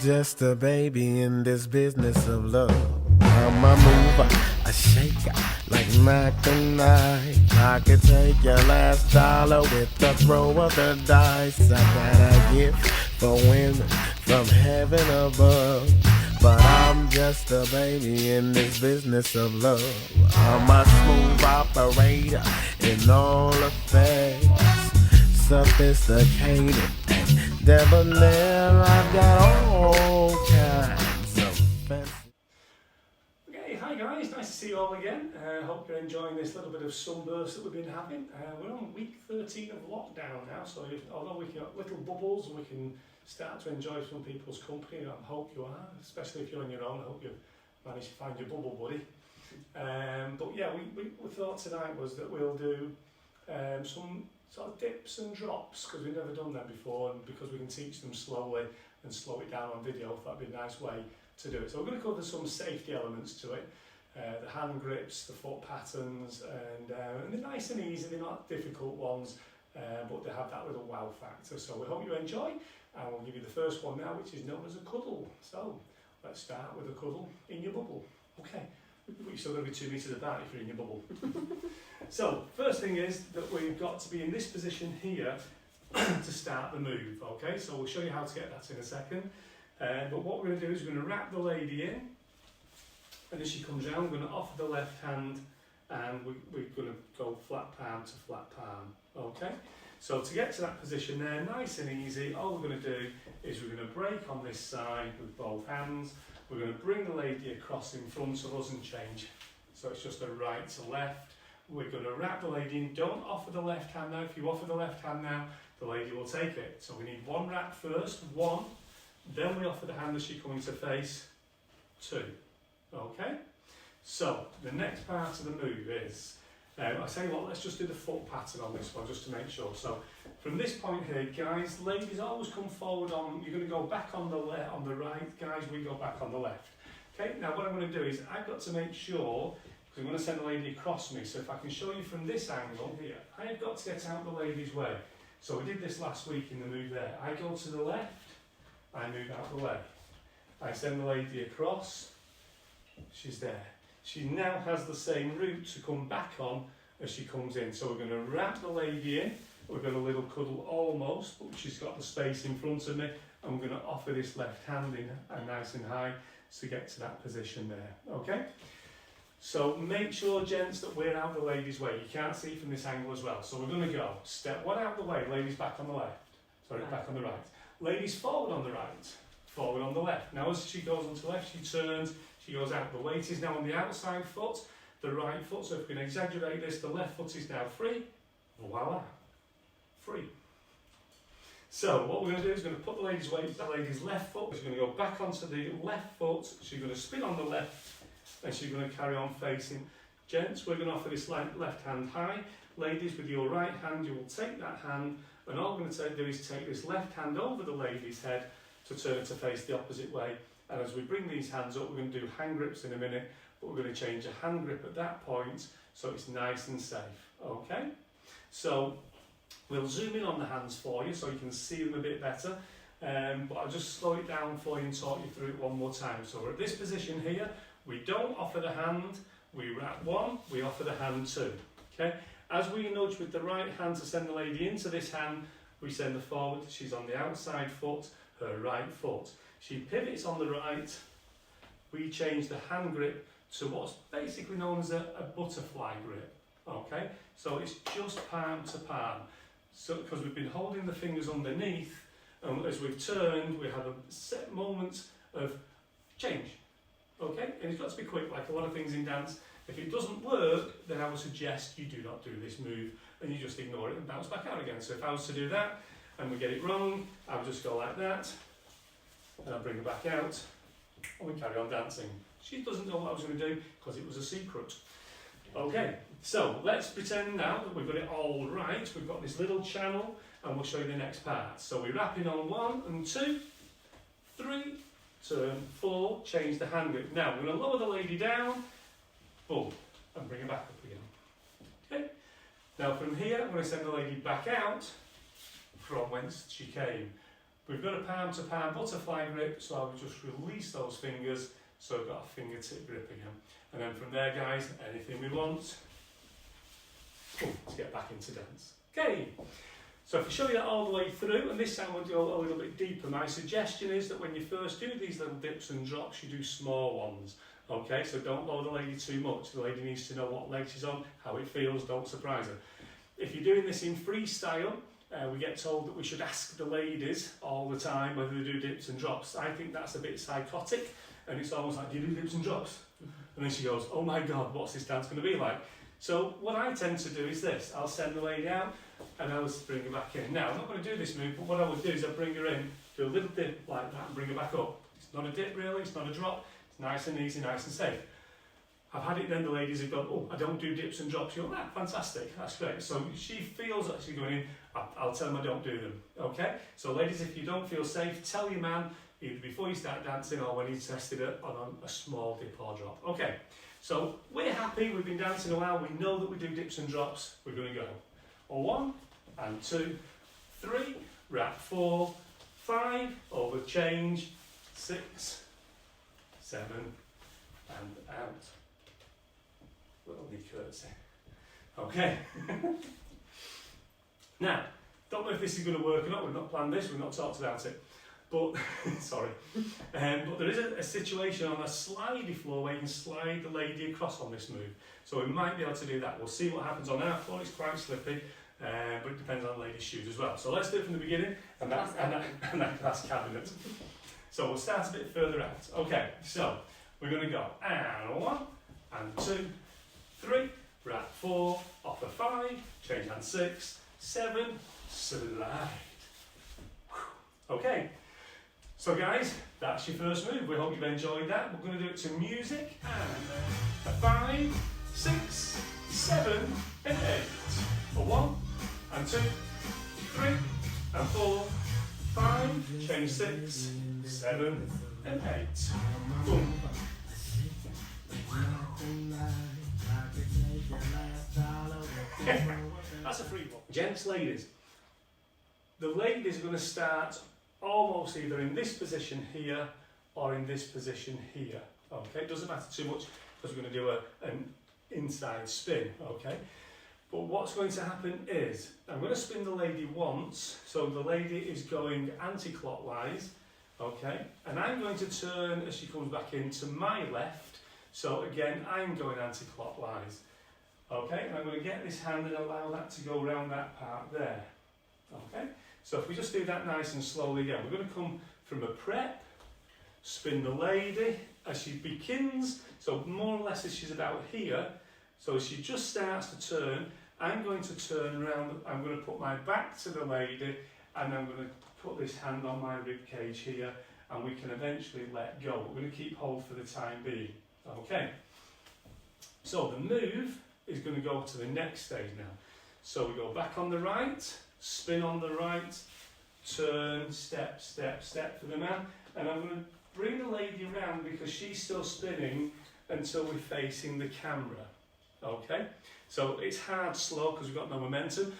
just a baby in this business of love. I'm a mover, a shaker, like Mac and Knife. I could take your last dollar with the throw of the dice. I got a gift for women from heaven above. But I'm just a baby in this business of love. I'm a smooth operator in all affairs. Sophisticated and debonair. I've got all kinds of fancy. Okay, hi guys, nice to see you all again. Hope you're enjoying this little bit of sunburst that we've been having. We're on week 13 of lockdown now, so although we got little bubbles and we can start to enjoy some people's company, I hope you are, especially if you're on your own. I hope you've managed to find your bubble buddy. But yeah, we thought tonight was that we'll do some sort of dips and drops, because we've never done them before, and because we can teach them slowly and slow it down on video, that'd be a nice way to do it. So we're going to cover some safety elements to it, the hand grips, the foot patterns, and they're nice and easy, they're not difficult ones, but they have that little wow factor. So we hope you enjoy, and we'll give you the first one now, which is known as a cuddle. So let's start with a cuddle in your bubble. Okay, but you're still going to be 2 meters apart if you're in your bubble. So first thing is that we've got to be in this position here to start the move. Okay, so we'll show you how to get that in a second. But what we're going to do is we're going to wrap the lady in, and as she comes round, we're going to offer the left hand, and we're going to go flat palm to flat palm. Okay, so to get to that position there, nice and easy, all we're going to do is we're going to break on this side with both hands. We're going to bring the lady across in front of us and change. So it's just a right to left. We're going to wrap the lady in. Don't offer the left hand now. If you offer the left hand now, the lady will take it. So we need one wrap first, one. Then we offer the hand as she comes to face, two. Okay? So the next part of the move is, I tell you what, let's just do the foot pattern on this one just to make sure. So from this point here, guys, ladies always come forward on, you're going to go back on the left, on the right, guys, we go back on the left. Okay, now what I'm going to do is I've got to make sure, because I'm going to send the lady across me, so if I can show you from this angle here, I've got to get out the lady's way. So we did this last week in the move there. I go to the left, I move out the way. I send the lady across, she's there. She now has the same route to come back on as she comes in. So we're going to wrap the lady in, we've got a little cuddle almost, but she's got the space in front of me, and we're going to offer this left hand in nice and high to get to that position there, okay? So make sure, gents, that we're out the lady's way. You can't see from this angle as well. So we're going to go step one out the way, ladies back on the left, sorry, back on the right. Ladies forward on the right, forward on the left. Now as she goes on to the left, she turns, she goes out. The weight is now on the outside foot, the right foot. So if we can exaggerate this, the left foot is now free. Voila, free. So what we're going to do is we're going to put the lady's weight, the lady's left foot. She's going to go back onto the left foot. She's going to spin on the left, and she's going to carry on facing. Gents, we're going to offer this left hand high. Ladies, with your right hand, you will take that hand, and all we're going to do is take this left hand over the lady's head to turn to face the opposite way. And as we bring these hands up, we're going to do hand grips in a minute, but we're going to change a hand grip at that point so it's nice and safe. Okay? So we'll zoom in on the hands for you so you can see them a bit better. But I'll just slow it down for you and talk you through it one more time. So we're at this position here. We don't offer the hand. We wrap one. We offer the hand two. Okay? As we nudge with the right hand to send the lady into this hand, we send her forward. She's on the outside foot, her right foot. She pivots on the right. We change the hand grip to what's basically known as a butterfly grip. Okay? So it's just palm to palm. So because we've been holding the fingers underneath, and as we've turned, we have a set moment of change. Okay? And it's got to be quick, like a lot of things in dance. If it doesn't work, then I would suggest you do not do this move and you just ignore it and bounce back out again. So if I was to do that and we get it wrong, I would just go like that, and I'll bring her back out, and we carry on dancing. She doesn't know what I was going to do because it was a secret. Okay, so let's pretend now that we've got it all right. We've got this little channel, and we'll show you the next part. So we wrap in on 1 and 2, 3, turn, 4, change the hand grip. Now we're going to lower the lady down, boom, and bring her back up again. Okay. Now from here, I'm going to send the lady back out from whence she came. We've got a palm to palm butterfly grip, so I will just release those fingers, so we've got a fingertip grip again. And then from there, guys, anything we want to get back into dance. Okay, so if I show you that all the way through, and this time we'll go a little bit deeper, my suggestion is that when you first do these little dips and drops, you do small ones. Okay, so don't load the lady too much. The lady needs to know what leg she's on, how it feels, don't surprise her. If you're doing this in freestyle, we get told that we should ask the ladies all the time whether they do dips and drops. I think that's a bit psychotic, and it's almost like, do you do dips and drops? And then she goes, oh my God, what's this dance going to be like? So what I tend to do is this, I'll send the lady out and I'll bring her back in. Now, I'm not going to do this move, but what I would do is I'll bring her in, do a little dip like that and bring her back up. It's not a dip really, it's not a drop, it's nice and easy, nice and safe. I've had it then, the ladies have gone, oh, I don't do dips and drops. You're like, fantastic, that's great. So she feels actually going in, I'll tell them I don't do them, okay? So ladies, if you don't feel safe, tell your man, either before you start dancing or when he's tested it on a small dip or drop. Okay, so we're happy, we've been dancing a while, we know that we do dips and drops, we're going to go. 1 and 2, 3, wrap 4, 5, over change, 6, 7, and out. Little knee curtsy. Okay. Now, don't know if this is going to work or not, we've not planned this, we've not talked about it. But, sorry, but there is a situation on a slidey floor where you can slide the lady across on this move. So we might be able to do that. We'll see what happens on our floor. It's quite slippy, but it depends on the lady's shoes as well. So let's do it from the beginning, and that glass cabinet. So we'll start a bit further out. Okay, so we're going to go, and 1, and 2, 3, wrap 4, off a 5, change hand 6, 7, slide. Okay. So guys, that's your first move. We hope you've enjoyed that. We're going to do it to music, and 5, 6, 7, and 8. For 1, and 2, 3, and 4, 5, change 6, 7, and 8. Boom. That's a free one. Gents, ladies. The ladies are going to start almost either in this position here or in this position here. Okay, it doesn't matter too much because we're going to do an inside spin. Okay, but what's going to happen is I'm going to spin the lady once, so the lady is going anti-clockwise. Okay, and I'm going to turn as she comes back into my left. So again, I'm going anti-clockwise. Okay, and I'm going to get this hand and allow that to go around that part there. Okay, so if we just do that nice and slowly again, we're going to come from a prep, spin the lady as she begins, so more or less as she's about here. So as she just starts to turn, I'm going to turn around, I'm going to put my back to the lady, and I'm going to put this hand on my rib cage here, and we can eventually let go. We're going to keep hold for the time being. Okay, so the move is going to go to the next stage now. So we go back on the right, spin on the right, turn, step, step, step for the man, and I'm going to bring the lady around because she's still spinning until we're facing the camera. Okay, so it's hard slow because we've got no momentum,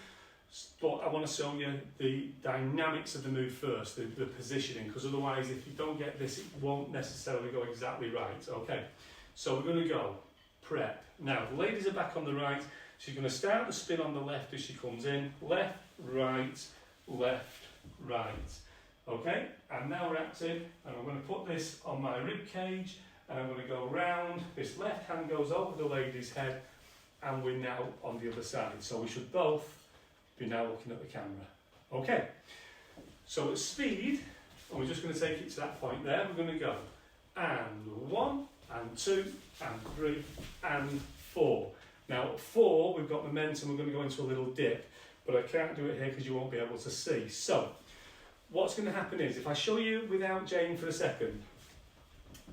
but I want to show you the dynamics of the move first, the positioning, because otherwise if you don't get this, it won't necessarily go exactly right. Okay, so we're going to go prep. Now the ladies are back on the right. She's going to start the spin on the left as she comes in. Left, right, left, right. Okay, and now we're active, and I'm going to put this on my rib cage, and I'm going to go round. This left hand goes over the lady's head, and we're now on the other side. So we should both be now looking at the camera. Okay, so at speed, and we're just going to take it to that point there, we're going to go. And 1, and 2, and 3, and 4. Now at 4, we've got momentum, we're going to go into a little dip, but I can't do it here because you won't be able to see. So, what's going to happen is, if I show you without Jane for a second,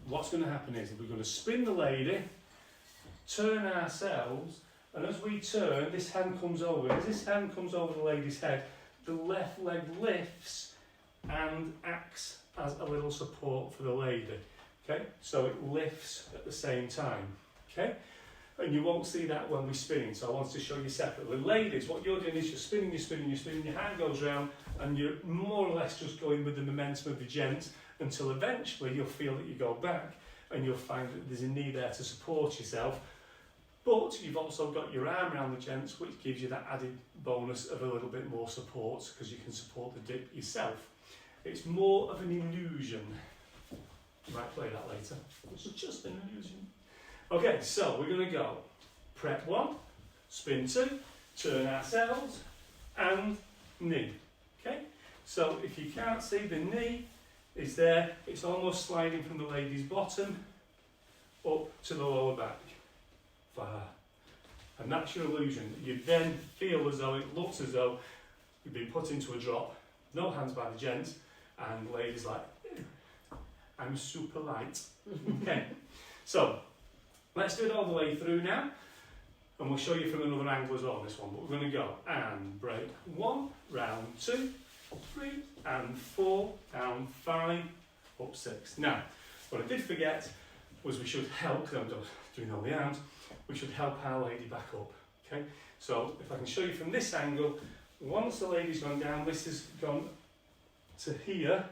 what's going to happen is, we're going to spin the lady, turn ourselves, and as we turn, this hand comes over. As this hand comes over the lady's head, the left leg lifts and acts as a little support for the lady. Okay, so it lifts at the same time. Okay, And you won't see that when we're spinning, so I want to show you separately. Ladies, what you're doing is you're spinning, your hand goes round, and you're more or less just going with the momentum of the gent until eventually you'll feel that you go back and you'll find that there's a knee there to support yourself. But you've also got your arm around the gents, which gives you that added bonus of a little bit more support because you can support the dip yourself. It's more of an illusion. You might play that later. It's just an illusion. Okay, so we're going to go prep 1, spin 2, turn ourselves, and knee. Okay, so if you can't see, the knee is there. It's almost sliding from the lady's bottom up to the lower back. And that's your illusion. You then feel as though it looks as though you've been put into a drop, no hands by the gents, and the lady's like, I'm super light. Okay, so let's do it all the way through now, and we'll show you from another angle as well on this one, but we're going to go and break 1, round 2, 3, and 4, down 5, up 6. Now, what I did forget was we should help, because I'm doing all the arms, we should help our lady back up. Okay, so if I can show you from this angle, once the lady's gone down, this has gone to here.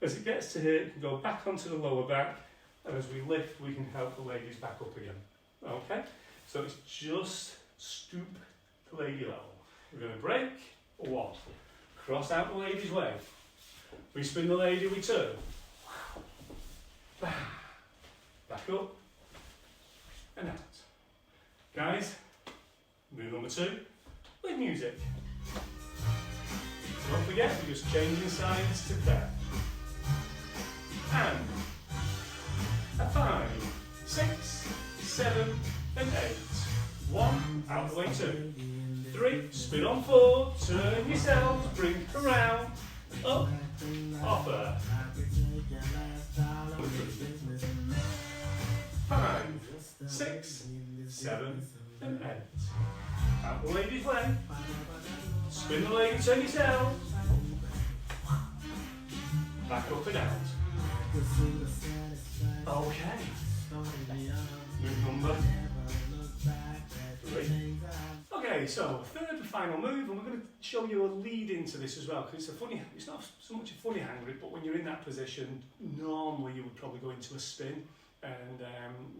As it gets to here, it can go back onto the lower back, and as we lift, we can help the ladies back up again. Okay, so it's just stoop the lady level. We're going to break 1, cross out the lady's way. We spin the lady, we turn. Back up and out. Guys, move number 2 with music. Don't forget, we're just changing sides to prep. And a 5, 6, 7, and 8. 1, out the way 2. 3, spin on 4, turn yourselves, bring around, up, offer. 5, 6, 7, and 8. Out the lady's way. Spin the lady, turn yourselves. Back up and out. Okay. Move number 3. Okay, so third and final move, and we're going to show you a lead into this as well, because it's not so much a funny hang grip, but when you're in that position, normally you would probably go into a spin, and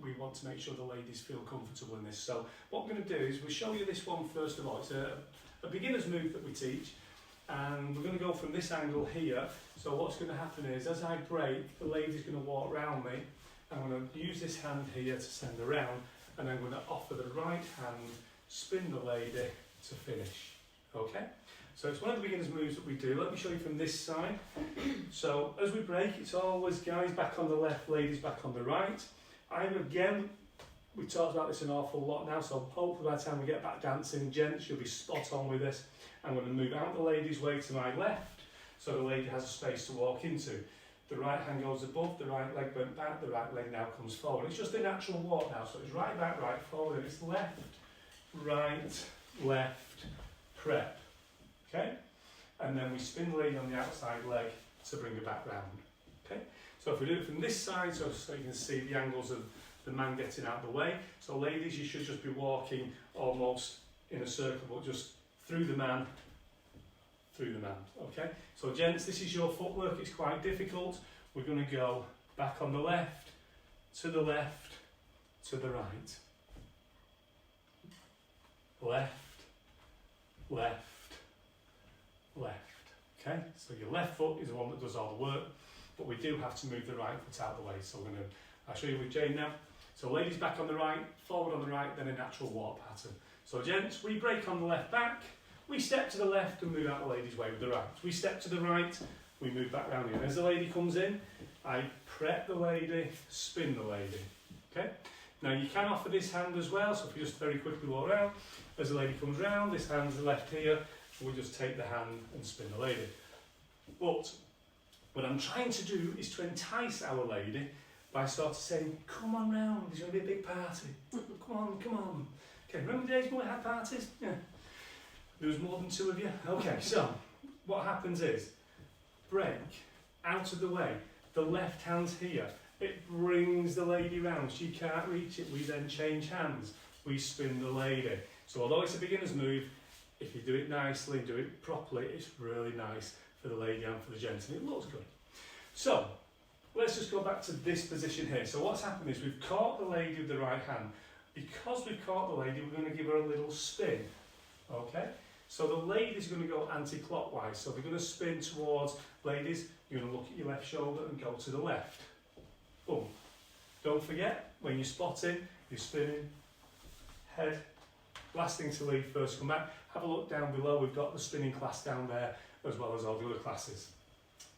we want to make sure the ladies feel comfortable in this. So what we're going to do is we'll show you this one first of all. It's a beginner's move that we teach, and we're going to go from this angle here. So what's going to happen is, as I break, the lady's going to walk around me. I'm going to use this hand here to send her around, and I'm going to offer the right hand, spin the lady to finish. Okay? So it's one of the beginner's moves that we do. Let me show you from this side. So as we break, it's always guys back on the left, ladies back on the right. We've talked about this an awful lot now, so hopefully by the time we get back dancing, gents, you'll be spot on with this. I'm going to move out the lady's way to my left, so the lady has a space to walk into. The right hand goes above, the right leg went back, the right leg now comes forward. It's just a natural walk now, so it's right back, right forward, and it's left, right, left, prep. Okay? And then we spin the lady on the outside leg to bring her back round. Okay? So if we do it from this side, so you can see the angles of the man getting out of the way. So ladies, you should just be walking almost in a circle, but just through the man, okay? So gents, this is your footwork, it's quite difficult. We're going to go back on the left, to the left, to the right. Left, left, left, okay? So your left foot is the one that does all the work, but we do have to move the right foot out of the way. So I'll show you with Jane now. So ladies back on the right, forward on the right, then a natural walk pattern. So gents, we break on the left back, we step to the left and move out the lady's way with the right. We step to the right, we move back round here. And as the lady comes in, I prep the lady, spin the lady, okay? Now you can offer this hand as well, so if you just very quickly walk around, as the lady comes round, this hand's left here, we just take the hand and spin the lady. But what I'm trying to do is to entice our lady by sort of saying, come on round, there's going to be a big party. Come on, come on. Okay, remember the days when we had parties? Yeah. There was more than 2 of you? Okay, so what happens is, break, out of the way, the left hand's here. It brings the lady round. She can't reach it. We then change hands. We spin the lady. So although it's a beginner's move, if you do it nicely, do it properly, it's really nice for the lady and for the gent, and it looks good. So let's just go back to this position here. So what's happened is we've caught the lady with the right hand. Because we've caught the lady, we're going to give her a little spin. Okay? So the lady's going to go anti-clockwise. So we're going to spin towards, ladies, you're going to look at your left shoulder and go to the left. Boom. Don't forget, when you're spotting, you're spinning, head. Last thing to leave first, come back. Have a look down below. We've got the spinning class down there, as well as all the other classes.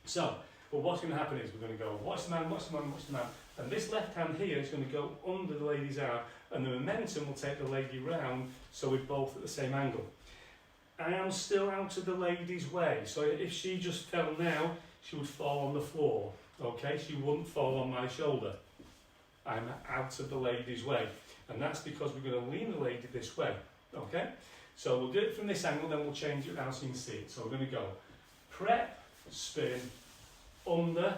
So, but what's going to happen is we're going to go, watch the man, watch the man, watch the man. And this left hand here is going to go under the lady's arm, and the momentum will take the lady round, so we're both at the same angle. I am still out of the lady's way, so if she just fell now, she would fall on the floor, okay? She wouldn't fall on my shoulder. I'm out of the lady's way, and that's because we're going to lean the lady this way, okay? So we'll do it from this angle, then we'll change it around so you can see it. So we're going to go prep, spin, under,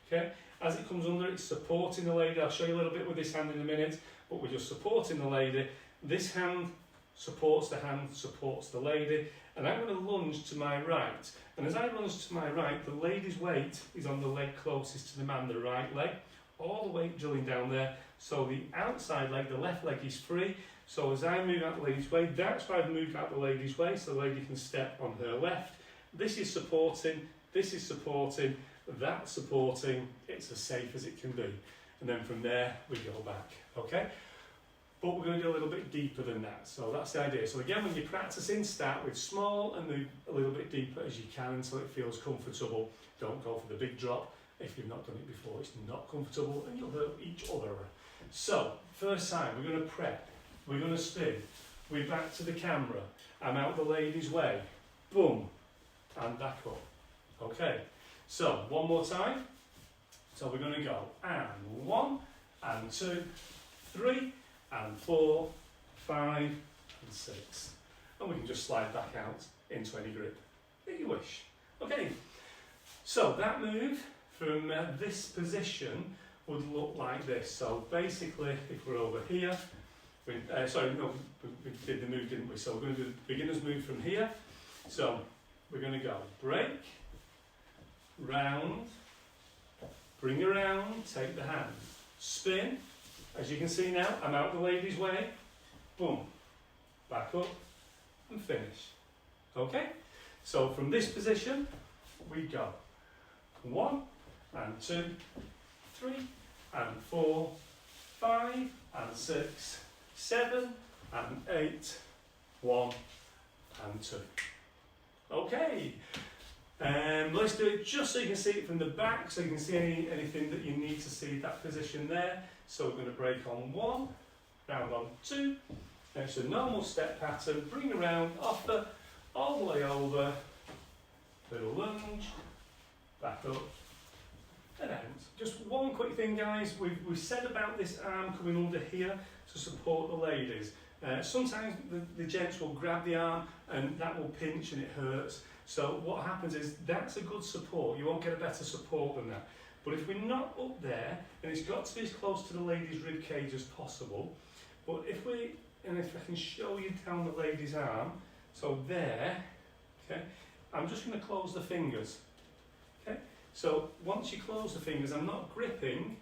okay? As it comes under, it's supporting the lady. I'll show you a little bit with this hand in a minute, but we're just supporting the lady. This hand supports the lady, and I'm going to lunge to my right. And as I lunge to my right, the lady's weight is on the leg closest to the man, the right leg, all the weight drilling down there. So the outside leg, the left leg, is free. So as I move out the lady's way, that's why I've moved out the lady's way, so the lady can step on her left. This is supporting, that's supporting. It's as safe as it can be. And then from there, we go back, okay? But we're going to go a little bit deeper than that. So that's the idea. So again, when you're practicing, start with small and move a little bit deeper as you can until it feels comfortable. Don't go for the big drop. If you've not done it before, it's not comfortable and you'll hurt each other. So, first time, we're going to prep. We're going to spin. We're back to the camera. I'm out the lady's way. Boom. And back up. Okay. So, one more time. So we're going to go. And 1, and 2, 3, and 4, 5, and 6. And we can just slide back out into any grip that you wish. Okay. So, that move from this position would look like this. So basically, if we're over here, we did the move, didn't we? So we're going to do the beginner's move from here. So we're going to go break, round, bring around, take the hand, spin. As you can see now, I'm out the lady's way. Boom, back up and finish. Okay? So from this position, we go 1, and 2, 3, and 4, 5, and 6, 7, and 8, 1, and 2. Okay, let's do it just so you can see it from the back, so you can see anything that you need to see that position there. So we're going to break on 1, round on 2, and it's a normal step pattern, bring around, offer, all the way over, little lunge, back up, and out. Just one quick thing, guys. We've said about this arm coming under here to support the ladies. Sometimes the gents will grab the arm and that will pinch and it hurts. So what happens is that's a good support. You won't get a better support than that. But if we're not up there, and it's got to be as close to the lady's rib cage as possible. But if I can show you down the lady's arm, so there, okay, I'm just going to close the fingers. Okay. So once you close the fingers, I'm not gripping,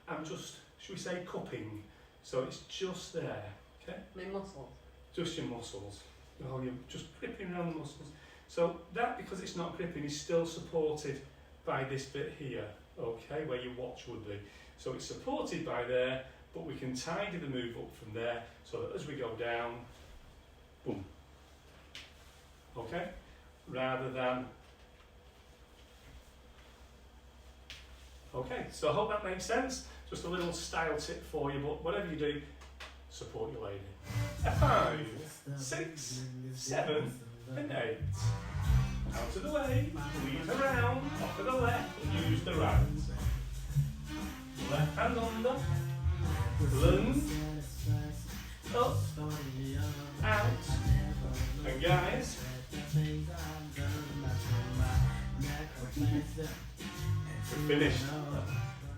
I'm just, should we say, cupping. So it's just there, okay? My muscles. Just your muscles. Oh, you're just gripping around the muscles. So that, because it's not gripping, is still supported by this bit here, okay, where your watch would be. So it's supported by there, but we can tidy the move up from there, so that as we go down, boom. Okay? Rather than... Okay, so I hope that makes sense. Just a little style tip for you, but whatever you do, support your lady. 5, 6, 7, and 8. Out of the way, lead around, off to the left, use the right. Left hand under, lunge, up, out, and guys, we're finished.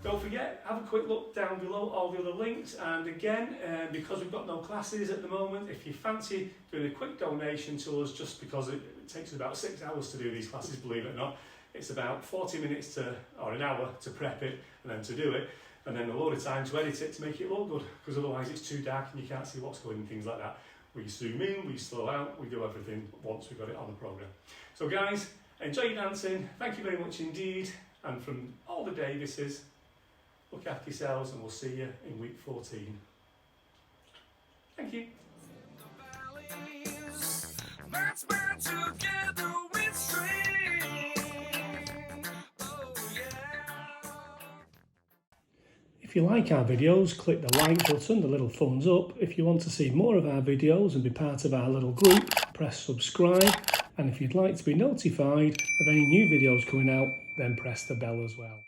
Don't forget, have a quick look down below all the other links, and again, because we've got no classes at the moment, if you fancy doing a quick donation to us, just because it takes us about 6 hours to do these classes, believe it or not, it's about 40 minutes or an hour to prep it and then to do it, and then a load of time to edit it to make it look good, because otherwise it's too dark and you can't see what's going and things like that. We zoom in, we slow out, we do everything once we've got it on the programme. So guys, enjoy your dancing, thank you very much indeed, and from all the Davises, look after yourselves and we'll see you in week 14. Thank you. If you like our videos, click the like button, the little thumbs up. If you want to see more of our videos and be part of our little group, press subscribe. And if you'd like to be notified of any new videos coming out, then press the bell as well.